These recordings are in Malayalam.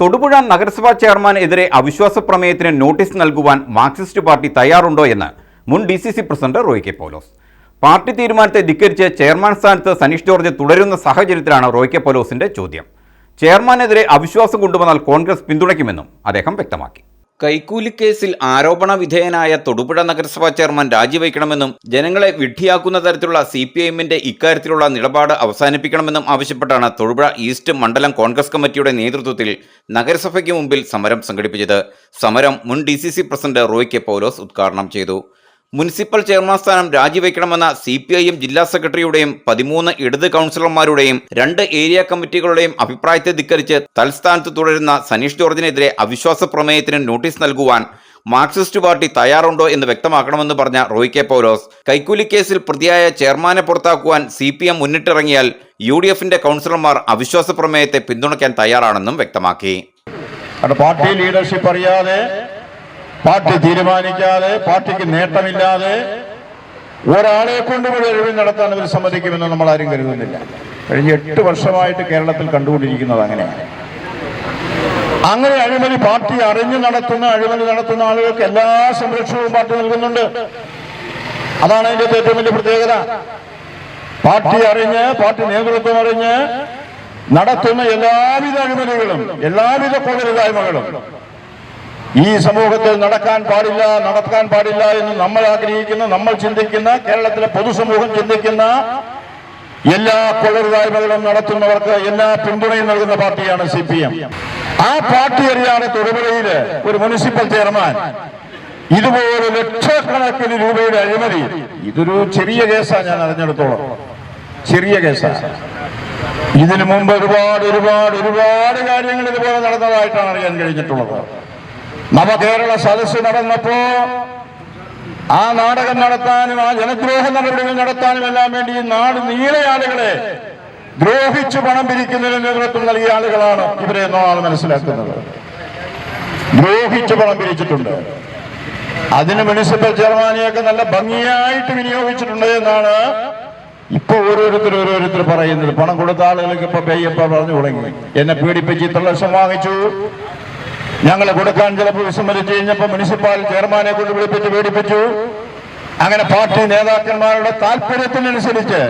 തൊടുപുഴ നഗരസഭാ ചെയർമാനെതിരെ അവിശ്വാസ പ്രമേയത്തിന് നോട്ടീസ് നൽകുവാൻ മാർക്സിസ്റ്റ് പാർട്ടി തയ്യാറുണ്ടോ എന്ന് മുൻ DCC പ്രസിഡന്റ് റോയ് കെ പൗലോസ്. പാർട്ടി തീരുമാനത്തെ ധിക്കരിച്ച് ചെയർമാൻ സ്ഥാനത്ത് സനീഷ് ജോർജ് തുടരുന്ന സാഹചര്യത്തിലാണ് റോയ് കെ പൗലോസിന്റെ ചോദ്യം. ചെയർമാനെതിരെ അവിശ്വാസം കൊണ്ടുവന്നാൽ കോൺഗ്രസ് പിന്തുണയ്ക്കുമെന്നും അദ്ദേഹം വ്യക്തമാക്കി. കൈക്കൂലിക്കേസിൽ ആരോപണ വിധേയനായ തൊടുപുഴ നഗരസഭാ ചെയർമാൻ രാജിവെക്കണമെന്നും ജനങ്ങളെ വിഡ്ഢിയാക്കുന്ന തരത്തിലുള്ള CPIMന്റെ ഇക്കാര്യത്തിലുള്ള നിലപാട് അവസാനിപ്പിക്കണമെന്നും ആവശ്യപ്പെട്ടാണ് തൊടുപുഴ ഈസ്റ്റ് മണ്ഡലം കോൺഗ്രസ് കമ്മിറ്റിയുടെ നേതൃത്വത്തിൽ നഗരസഭയ്ക്ക് മുമ്പിൽ സമരം സംഘടിപ്പിച്ചത്. സമരം മുൻ DCC പ്രസിഡന്റ് റോയ് കെ പൗലോസ് ഉദ്ഘാടനം ചെയ്തു. മുനിസിപ്പൽ ചെയർമാൻ സ്ഥാനം രാജിവെക്കണമെന്ന CPIM ജില്ലാ സെക്രട്ടറിയുടെയും 13 ഇടത് കൗൺസിലർമാരുടെയും 2 ഏരിയ കമ്മിറ്റികളുടെയും അഭിപ്രായത്തെ ധിക്കരിച്ച് തൽസ്ഥാനത്ത് തുടരുന്ന സനീഷ് ജോർജിനെതിരെ അവിശ്വാസ പ്രമേയത്തിന് നോട്ടീസ് നൽകുവാൻ മാർക്സിസ്റ്റ് പാർട്ടി തയ്യാറുണ്ടോ എന്ന് വ്യക്തമാക്കണമെന്ന് പറഞ്ഞ റോയ് കെ പൗലോസ്, കൈക്കൂലിക്കേസിൽ പ്രതിയായ ചെയർമാനെ പുറത്താക്കുവാൻ CPM മുന്നിട്ടിറങ്ങിയാൽ UDFന്റെ കൗൺസിലർമാർ അവിശ്വാസ പ്രമേയത്തെ പിന്തുണയ്ക്കാൻ തയ്യാറാണെന്നും വ്യക്തമാക്കി. പാർട്ടി ലീഡർഷിപ്പ് അറിയാതെ, പാർട്ടി തീരുമാനിക്കാതെ, പാർട്ടിക്ക് നേട്ടമില്ലാതെ ഒരാളെ കൊണ്ടുപോയി അഴിമതി നടത്താൻ അവർ സമ്മതിക്കുമെന്ന് നമ്മൾ ആരും കരുതുന്നില്ല. കഴിഞ്ഞ 8 വർഷമായിട്ട് കേരളത്തിൽ കണ്ടുകൊണ്ടിരിക്കുന്നത് അങ്ങനെയാണ്. അങ്ങനെ അഴിമതി പാർട്ടി അറിഞ്ഞു അഴിമതി നടത്തുന്ന ആളുകൾക്ക് എല്ലാ സംരക്ഷണവും പാർട്ടി നൽകുന്നുണ്ട്. അതാണ് അതിന്റെ ഏറ്റവും വലിയ പ്രത്യേകത. പാർട്ടി അറിഞ്ഞ്, പാർട്ടി നേതൃത്വം അറിഞ്ഞ് നടത്തുന്ന എല്ലാവിധ അഴിമതികളും, എല്ലാവിധ കൊള്ളരുതായ്മകളും ഈ സമൂഹത്തിൽ നടക്കാൻ പാടില്ല എന്ന് നമ്മൾ ആഗ്രഹിക്കുന്ന, നമ്മൾ ചിന്തിക്കുന്ന, കേരളത്തിലെ പൊതുസമൂഹം ചിന്തിക്കുന്ന എല്ലാ കൊള്ളരുതായ്മകളും നടത്തുന്നവർക്ക് എല്ലാ പിന്തുണയും നൽകുന്ന പാർട്ടിയാണ് CPM. ആ പാർട്ടി അറിയാതെ തൊടുപുഴയില് ഒരു മുനിസിപ്പൽ ചെയർമാൻ ഇതുപോലെ ലക്ഷക്കണക്കിന് രൂപയുടെ അഴിമതി, ഇതൊരു ചെറിയ കേസാണ്, ഞാൻ അറിഞ്ഞെടുത്തോളം ചെറിയ കേസാണ്. ഇതിനു മുമ്പ് ഒരുപാട് കാര്യങ്ങൾ ഇതുപോലെ നടന്നതായിട്ടാണ് അറിയാൻ കഴിഞ്ഞിട്ടുള്ളത്. നവകേരള സദസ്സ് നടന്നപ്പോ ആ നാടകം നടത്താനും ആ ജനദ്രോഹ നടപടികൾ നടത്താനും എല്ലാം വേണ്ടി നാട് നീളെ ആളുകളെ ദ്രോഹിച്ചു പണം പിരിക്കുന്നതിന് നേതൃത്വം നൽകിയ ആളുകളാണ് ഇവരെ എന്നാണ് മനസ്സിലാക്കുന്നത്. ദ്രോഹിച്ചു പണം പിരിച്ചിട്ടുണ്ട്. അതിന് മുനിസിപ്പൽ ചെയർമാനെയൊക്കെ നല്ല ഭംഗിയായിട്ട് വിനിയോഗിച്ചിട്ടുണ്ട് എന്നാണ് ഇപ്പൊ ഓരോരുത്തർ പറയുന്നത്. പണം കൊടുത്ത ആളുകൾക്ക് ഇപ്പൊ പറഞ്ഞു തുടങ്ങി, എന്നെ പീഡിപ്പിച്ച് ഇത്ര ലക്ഷം വാങ്ങിച്ചു, ഞങ്ങളെ കൊടുക്കാൻ ചിലപ്പോൾ വിസമ്മതിച്ചു കഴിഞ്ഞപ്പോൾ മുനിസിപ്പൽ ചെയർമാനെ കൊണ്ട് വിളിപ്പിച്ച് പീഡിപ്പിച്ചു. അങ്ങനെ പാർട്ടി നേതാക്കന്മാരുടെ താല്പര്യത്തിനനുസരിച്ച്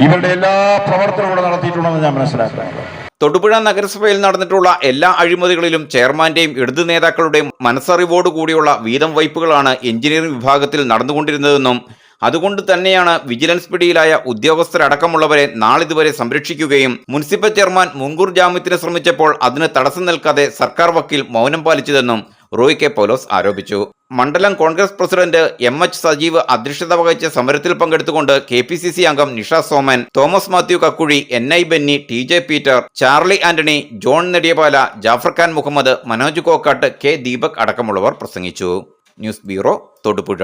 ഇവരുടെ എല്ലാ പ്രവർത്തനങ്ങളും നടത്തിയിട്ടുണ്ടെന്ന് ഞാൻ മനസ്സിലാക്കുന്നത്. തൊടുപുഴ നഗരസഭയിൽ നടന്നിട്ടുള്ള എല്ലാ അഴിമതികളിലും ചെയർമാന്റെയും ഇടത് നേതാക്കളുടെയും മനസ്സറിവോടുകൂടിയുള്ള വീതം വയ്പുകളാണ് എഞ്ചിനീയറിംഗ് വിഭാഗത്തിൽ നടന്നുകൊണ്ടിരുന്നതെന്നും അതുകൊണ്ട് തന്നെയാണ് വിജിലൻസ് പിടിയിലായ ഉദ്യോഗസ്ഥരടക്കമുള്ളവരെ നാളിതുവരെ സംരക്ഷിക്കുകയും മുനിസിപ്പൽ ചെയർമാൻ മുൻകൂർ ജാമ്യത്തിന് ശ്രമിച്ചപ്പോൾ അതിന് തടസ്സം നിൽക്കാതെ സർക്കാർ വക്കീൽ മൗനം പാലിച്ചതെന്നും റോയ് കെ പൗലോസ് ആരോപിച്ചു. മണ്ഡലം കോൺഗ്രസ് പ്രസിഡന്റ് MH സജീവ് അധ്യക്ഷത വഹിച്ച സമരത്തിൽ പങ്കെടുത്തുകൊണ്ട് KPCC അംഗം Nisha Soman, Thomas Mathew Kakkuzhi, NI Benny, TJ Peter, Charlie Antony, John Nediyapala, Jafar Khan Muhammad, Manoj Kokkat, K Deepak അടക്കമുള്ളവർ പ്രസംഗിച്ചു. News bureau, Thodupuzha.